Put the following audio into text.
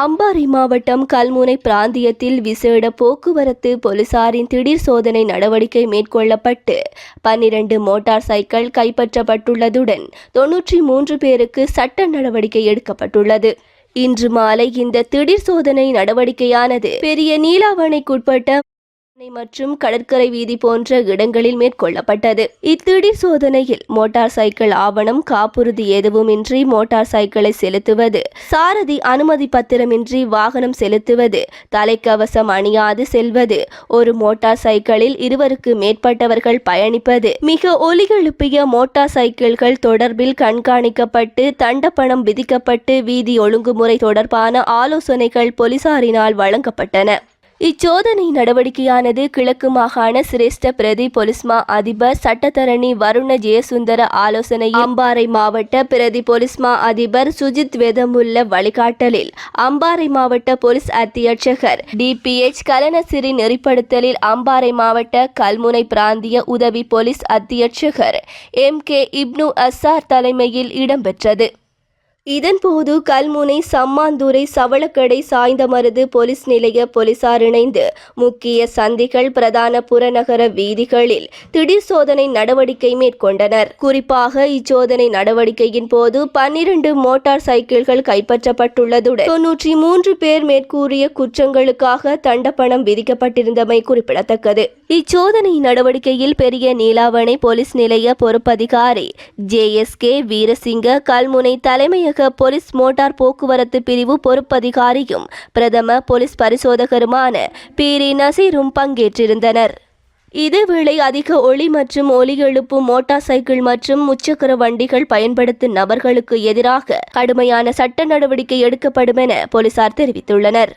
அம்பாறை மாவட்டம் கல்முனை பிராந்தியத்தில் விசேட போக்குவரத்து போலீசாரின் திடீர் சோதனை நடவடிக்கை மேற்கொள்ளப்பட்டு 12 மோட்டார் சைக்கிள் கைப்பற்றப்பட்டுள்ளதுடன் 93 பேருக்கு சட்ட நடவடிக்கை எடுக்கப்பட்டுள்ளது. இன்று மாலை இந்த திடீர் சோதனை நடவடிக்கையானது பெரிய நீலாவணைக்குட்பட்ட மற்றும் கடற்கரை வீதி போன்ற இடங்களில் மேற்கொள்ளப்பட்டது. இத்திடீர் சோதனையில் மோட்டார் சைக்கிள் ஆவணம், காப்புறுதி எதுவுமின்றி மோட்டார் சைக்கிளை செலுத்துவது, சாரதி அனுமதி பத்திரமின்றி வாகனம் செலுத்துவது, தலைக்கவசம் அணியாது செல்வது, ஒரு மோட்டார் சைக்கிளில் 2க்கு மேற்பட்டவர்கள் பயணிப்பது, மிக ஒலி எழுப்பிய மோட்டார் சைக்கிள்கள் தொடர்பில் கண்காணிக்கப்பட்டு தண்டப்பணம் விதிக்கப்பட்டு வீதி ஒழுங்குமுறை தொடர்பான ஆலோசனைகள் போலீசாரினால் வழங்கப்பட்டன. இச்சோதனை நடவடிக்கையானது கிழக்கு மாகாண சிரேஷ்ட பிரதி பொலிஸ்மா அதிபர் சட்டத்தரணி வருண ஜெயசுந்தர ஆலோசனை, அம்பாறை மாவட்ட பிரதி பொலிஸ்மா அதிபர் சுஜித் வேதமுள்ள வழிகாட்டலில், அம்பாறை மாவட்ட போலீஸ் அத்தியட்சகர் DPH கலனசிறி நெறிப்படுத்தலில், அம்பாறை மாவட்ட கல்முனை பிராந்திய உதவி போலீஸ் அத்தியட்சகர் MK இப்னு அசார் தலைமையில் இடம்பெற்றது. இதன்போது கல்முனை சம்மாந்துறை சவளக்கடை சாய்ந்தமருது போலீஸ் நிலைய போலீசார் இணைந்து முக்கிய சந்திகள், பிரதான புறநகர வீதிகளில் திடீர் சோதனை நடவடிக்கை மேற்கொண்டனர். குறிப்பாக இச்சோதனை நடவடிக்கையின் போது 12 மோட்டார் சைக்கிள்கள் கைப்பற்றப்பட்டுள்ளதுடன் 93 பேர் மேற்கூறிய குற்றங்களுக்காக தண்டப்பணம் விதிக்கப்பட்டிருந்தமை குறிப்பிடத்தக்கது. இச்சோதனை நடவடிக்கையில் பெரிய நீலாவணை போலீஸ் நிலைய பொறுப்பதிகாரி JSK வீரசிங்க, கல்முனை தலைமையக போலீஸ் மோட்டார் போக்குவரத்து பிரிவு பொறுப்பதிகாரியும் பிரதம போலீஸ் பரிசோதகருமான பீரி நசீரும் பங்கேற்றிருந்தனர். இதேவேளை அதிக ஒளி மற்றும் ஒலி எழுப்பும் மோட்டார் சைக்கிள் மற்றும் முச்சக்கர வண்டிகள் பயன்படுத்தும் நபர்களுக்கு எதிராக கடுமையான சட்ட நடவடிக்கை எடுக்கப்படும் என போலீசார் தெரிவித்துள்ளனர்.